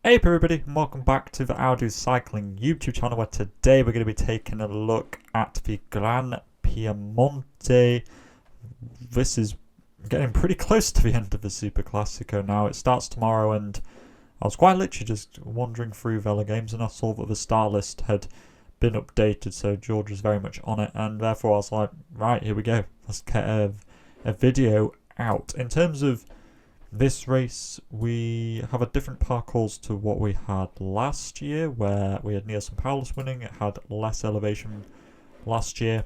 Hey up everybody, and welcome back to the Audio Cycling YouTube channel, where today we're going to be taking a look at the Gran Piemonte. This is getting pretty close to the end of the Super Classico now. It starts tomorrow, and I was quite literally just wandering through VELOGAMES and I saw that the star list had been updated, so George was very much on it, and therefore I was like, right, here we go, let's get a video out. In terms of this race, we have a different parcours to what we had last year, where we had Nielsen Paulus winning. It had less elevation last year.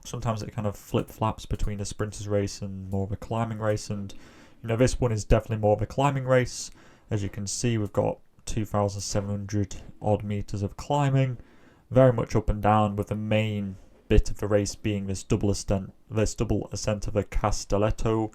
Sometimes it kind of flip-flaps between a sprinter's race and more of a climbing race, and this one is definitely more of a climbing race. As you can see, we've got 2,700 odd meters of climbing, very much up and down, with the main bit of the race being this double ascent of the Castelletto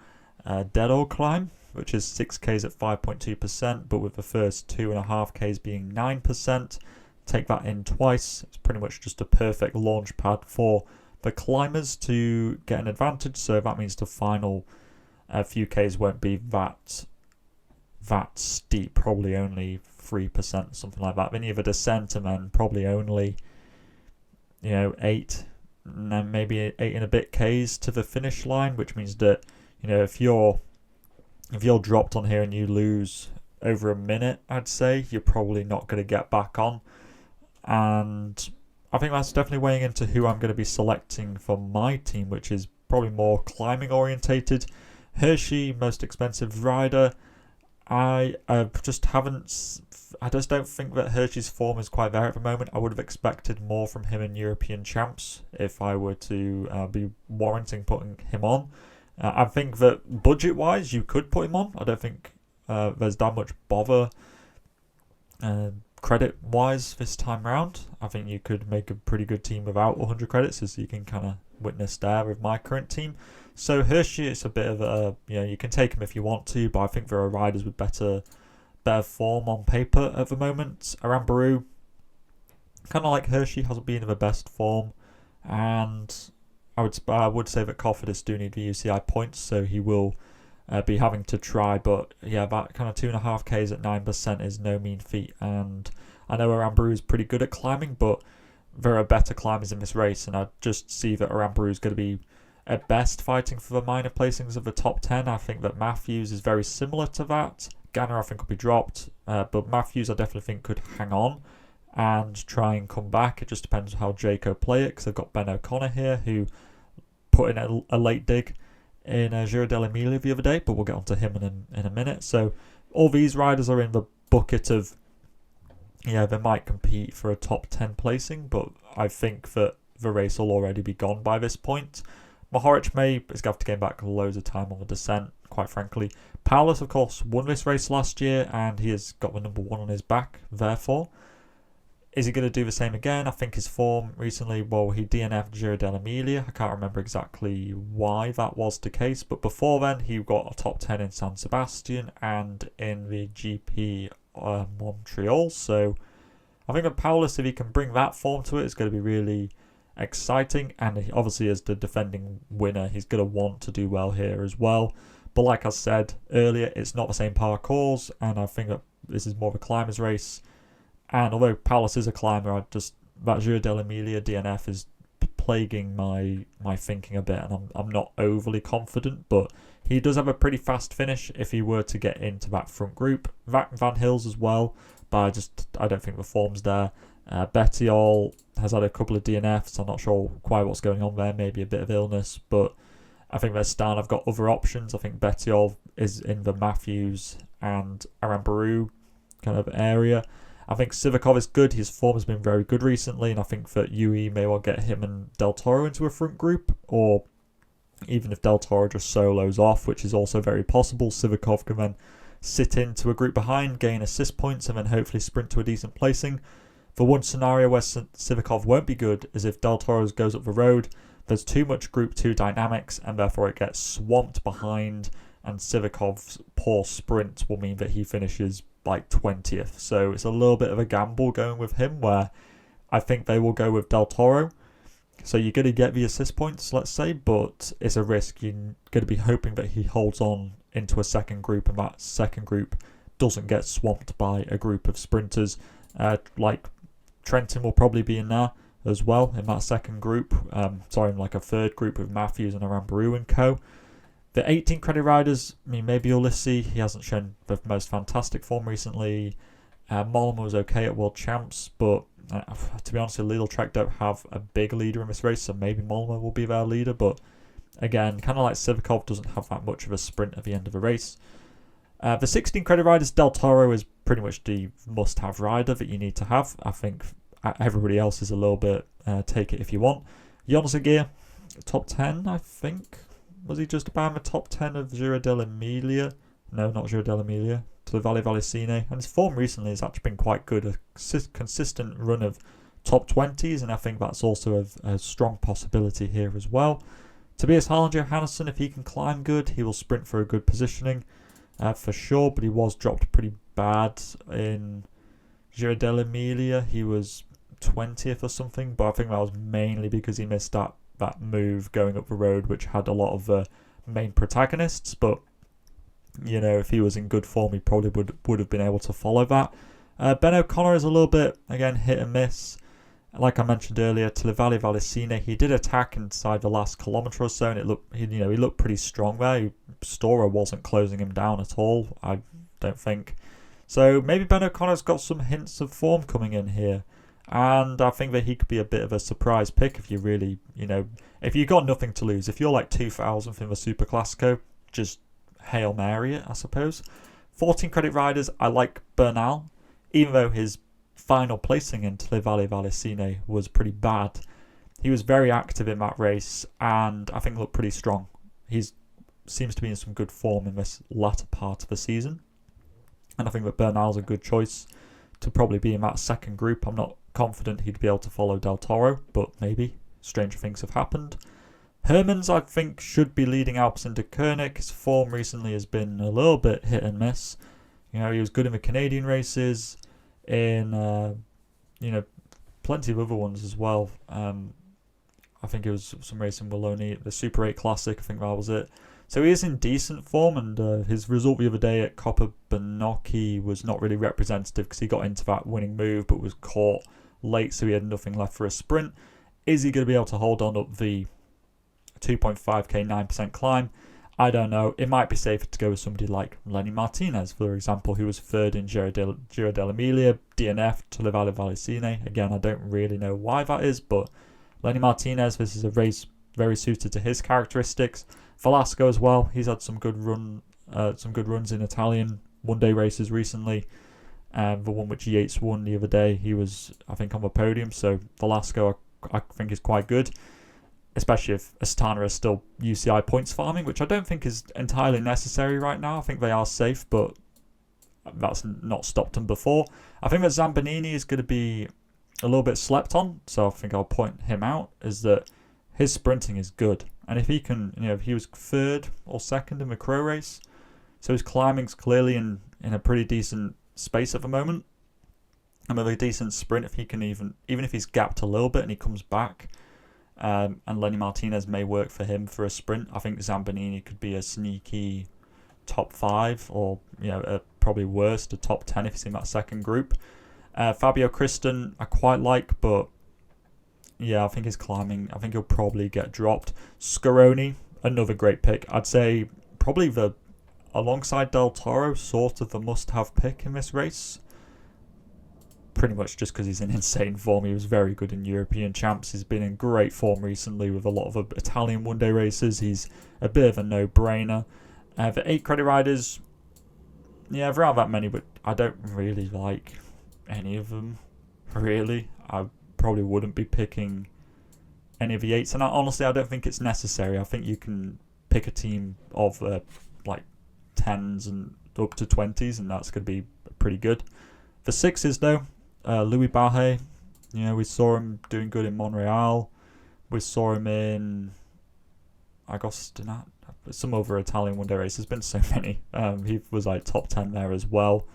Dello climb, which is 6Ks at 5.2%, but with the first 2.5Ks being 9%. Take that in twice. It's pretty much just a perfect launch pad for the climbers to get an advantage, so that means the final few Ks won't be that steep, probably only 3%, something like that. Then you have a descent, and then probably only 8, and then maybe 8 and a bit Ks to the finish line, which means that if you're dropped on here and you lose over a minute, I'd say you're probably not going to get back on. And I think that's definitely weighing into who I'm going to be selecting for my team, which is probably more climbing orientated. Hershey, most expensive rider. I just don't think that Hershey's form is quite there at the moment. I would have expected more from him in European Champs if I were to be warranting putting him on. I think that budget-wise, you could put him on. I don't think there's that much bother credit-wise this time round. I think you could make a pretty good team without 100 credits, as you can kind of witness there with my current team. So Hershey, it's a bit of a, you can take him if you want to, but I think there are riders with better form on paper at the moment. Arambaru, kind of like Hershey, hasn't been in the best form, and I would say that Cofidis do need the UCI points, so he will be having to try. But yeah, that kind of 2.5Ks at 9% is no mean feat. And I know Arambaru is pretty good at climbing, but there are better climbers in this race, and I just see that Arambaru is going to be at best fighting for the minor placings of the top 10. I think that Matthews is very similar to that. Ganner, I think, will be dropped, but Matthews I definitely think could hang on and try and come back. It just depends on how Jayco play it, because they've got Ben O'Connor here, who put in a late dig in Giro dell'Emilia the other day, but we'll get onto him in a minute. So all these riders are in the bucket of, they might compete for a top 10 placing, but I think that the race will already be gone by this point. Mohoric is going to have to gain back loads of time on the descent, quite frankly. Paulus, of course, won this race last year, and he has got the number 1 on his back, therefore. Is he going to do the same again? I think his form recently, he DNF'd Giro dell'Emilia. I can't remember exactly why that was the case, but before then he got a top 10 in San Sebastian and in the GP Montreal. So I think that Paulus, if he can bring that form to it, is going to be really exciting. And he, obviously, as the defending winner, he's going to want to do well here as well. But like I said earlier, it's not the same parcours, and I think that this is more of a climber's race. And although Paulus is a climber, that Giro dell'Emilia DNF is plaguing my thinking a bit, and I'm not overly confident. But he does have a pretty fast finish if he were to get into that front group. Van Hills as well, but I don't think the form's there. Bettiol has had a couple of DNFs. I'm not sure quite what's going on there. Maybe a bit of illness, but I think there's Stan. I've got other options. I think Bettiol is in the Matthews and Arambaru kind of area. I think Sivakov is good. His form has been very good recently, and I think that UE may well get him and Del Toro into a front group, or even if Del Toro just solos off, which is also very possible, Sivakov can then sit into a group behind, gain assist points, and then hopefully sprint to a decent placing. The one scenario where Sivakov won't be good is if Del Toro goes up the road. There's too much Group 2 dynamics, and therefore it gets swamped behind, and Sivakov's poor sprint will mean that he finishes like 20th. So it's a little bit of a gamble going with him, where I think they will go with Del Toro. So you're going to get the assist points, let's say, but it's a risk. You're going to be hoping that he holds on into a second group, and that second group doesn't get swamped by a group of sprinters. Like Trentin will probably be in there as well in that second group. In like a third group with Matthews and Arambaru and co. The 18 credit riders, I mean, maybe Ulysses, he hasn't shown the most fantastic form recently. Mollema was okay at World Champs, but to be honest, Lidl Trek don't have a big leader in this race, so maybe Mollema will be their leader. But again, kind of like Sivakov doesn't have that much of a sprint at the end of the race. The 16 credit riders, Del Toro is pretty much the must-have rider that you need to have. I think everybody else is a little bit take it if you want. Jonzagir, top 10, I think. Was he just about in the top 10 of Giro dell'Emilia? No, not Giro dell'Emilia. To the Valle Vallecine. And his form recently has actually been quite good. A consistent run of top 20s, and I think that's also a strong possibility here as well. Tobias Harlan Johannesson, if he can climb good, he will sprint for a good positioning for sure, but he was dropped pretty bad in Giro dell'Emilia. He was 20th or something, but I think that was mainly because he missed that move going up the road, which had a lot of the main protagonists. But you know, if he was in good form, he probably would have been able to follow that. Ben O'Connor is a little bit, again, hit and miss. Like I mentioned earlier, to the Valle Vallecine, he did attack inside the last kilometre or so, and he looked pretty strong there. Stora wasn't closing him down at all, I don't think. So maybe Ben O'Connor's got some hints of form coming in here. And I think that he could be a bit of a surprise pick if you really, if you've got nothing to lose. If you're like 2000th in the Super Classico, just Hail Mary it, I suppose. 14 credit riders, I like Bernal, even though his final placing in Le Valle Vallecine was pretty bad. He was very active in that race and I think looked pretty strong. He seems to be in some good form in this latter part of the season. And I think that Bernal's a good choice to probably be in that second group. I'm not confident he'd be able to follow Del Toro, but maybe. Stranger things have happened. Hermans, I think, should be leading Alpes into Koenig. His form recently has been a little bit hit and miss. He was good in the Canadian races, in plenty of other ones as well. I think it was some race in Wallonia, the Super 8 Classic, I think that was it. So he is in decent form, and his result the other day at Coppa Bernocchi was not really representative because he got into that winning move but was caught late, so he had nothing left for a sprint. Is he going to be able to hold on up the 2.5k 9% climb? I don't know. It might be safer to go with somebody like Lenny Martinez, for example, who was third in Giro dell'Emilia, DNF to Le Valle Vallecine. Again, I don't really know why that is, but Lenny Martinez, this is a race very suited to his characteristics. Velasco as well. He's had some good runs in Italian one-day races recently. The one which Yates won the other day, he was, I think, on the podium. So Velasco, I think, is quite good, especially if Astana is still UCI points farming, which I don't think is entirely necessary right now. I think they are safe, but that's not stopped them before. I think that Zambanini is going to be a little bit slept on, so I think I'll point him out, is that his sprinting is good. And if he can, if he was third or second in the Crow race, so his climbing's clearly in a pretty decent space at the moment. And with a decent sprint, if he can even if he's gapped a little bit and he comes back, and Lenny Martinez may work for him for a sprint, I think Zambanini could be a sneaky top 5 or, probably worst, a top 10 if he's in that second group. Fabio Kristen, I quite like, but yeah, I think his climbing, I think he'll probably get dropped. Scaroni, another great pick. I'd say probably alongside Del Toro, sort of the must-have pick in this race. Pretty much just because he's in insane form. He was very good in European Champs. He's been in great form recently with a lot of Italian one-day races. He's a bit of a no-brainer. The 8 credit riders, yeah, there aren't that many, but I don't really like any of them, really. I probably wouldn't be picking any of the 8s, and honestly, I don't think it's necessary. I think you can pick a team of like 10s and up to 20s, and that's going to be pretty good. The 6s, though, Louis Barre, we saw him doing good in Montreal. We saw him in Agostinato, some other Italian one-day race. There's been so many. He was like top 10 there as well.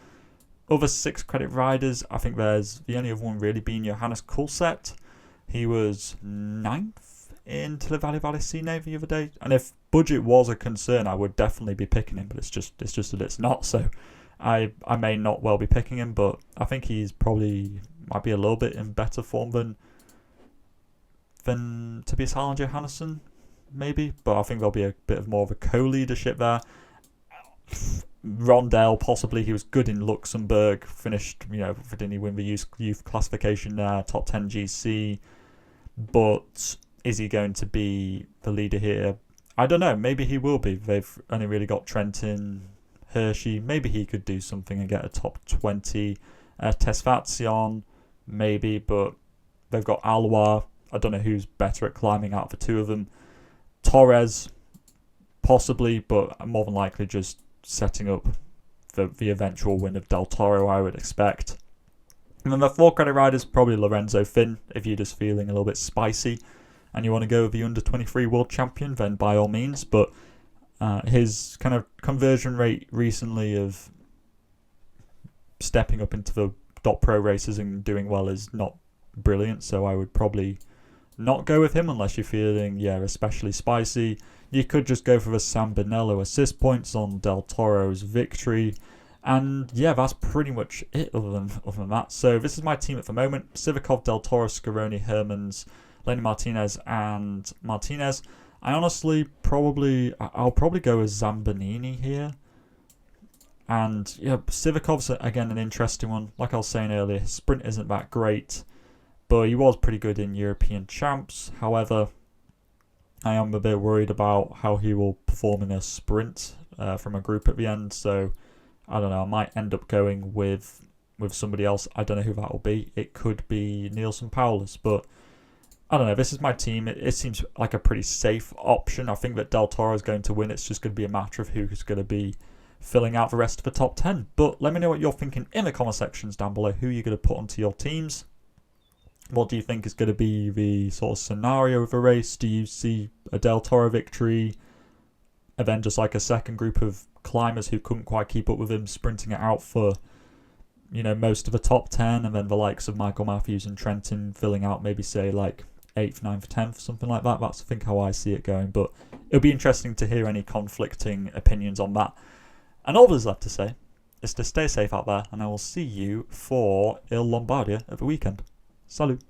Other 6 credit riders, I think there's the only other one really being Johannes Kulset. He was 9th in Le Valle Vallecine the other day. And if budget was a concern, I would definitely be picking him, but it's just that it's not. So I may not well be picking him, but I think he's probably might be a little bit in better form than Tobias Harland Johannesson, maybe. But I think there'll be a bit of more of a co-leadership there. Rondell, possibly. He was good in Luxembourg. Finished, didn't he win the youth classification there? Top 10 GC. But is he going to be the leader here? I don't know. Maybe he will be. They've only really got Trentin, Hershey. Maybe he could do something and get a top 20. Tesfatsion, maybe. But they've got Alwa. I don't know who's better at climbing out of the two of them. Torres, possibly, but more than likely just setting up for the eventual win of Del Toro, I would expect. And then the 4 credit riders, probably Lorenzo Finn, if you're just feeling a little bit spicy and you want to go with the under-23 world champion, then by all means. But his kind of conversion rate recently of stepping up into the .pro races and doing well is not brilliant, so I would probably not go with him unless you're feeling, especially spicy. You could just go for the San Benello assist points on Del Toro's victory. And that's pretty much it other than that. So this is my team at the moment. Sivakov, Del Toro, Scaroni, Hermans, Lenny Martinez and Martinez. I honestly I'll probably go with Zambanini here. And Sivakov's again an interesting one. Like I was saying earlier, his sprint isn't that great, but he was pretty good in European Champs. However, I am a bit worried about how he will perform in a sprint from a group at the end. So I don't know. I might end up going with somebody else. I don't know who that will be. It could be Nielsen Paulus, but I don't know. This is my team. It seems like a pretty safe option. I think that Del Toro is going to win. It's just going to be a matter of who's going to be filling out the rest of the top 10. But let me know what you're thinking in the comment sections down below. Who you're going to put onto your teams. What do you think is going to be the sort of scenario of a race? Do you see a Del Toro victory and then just like a second group of climbers who couldn't quite keep up with him sprinting it out for most of the top 10, and then the likes of Michael Matthews and Trentin filling out maybe say like 8th, 9th, 10th, something like that? That's I think how I see it going, but it'll be interesting to hear any conflicting opinions on that. And all there's left to say is to stay safe out there, and I will see you for Il Lombardia at the weekend. Salut.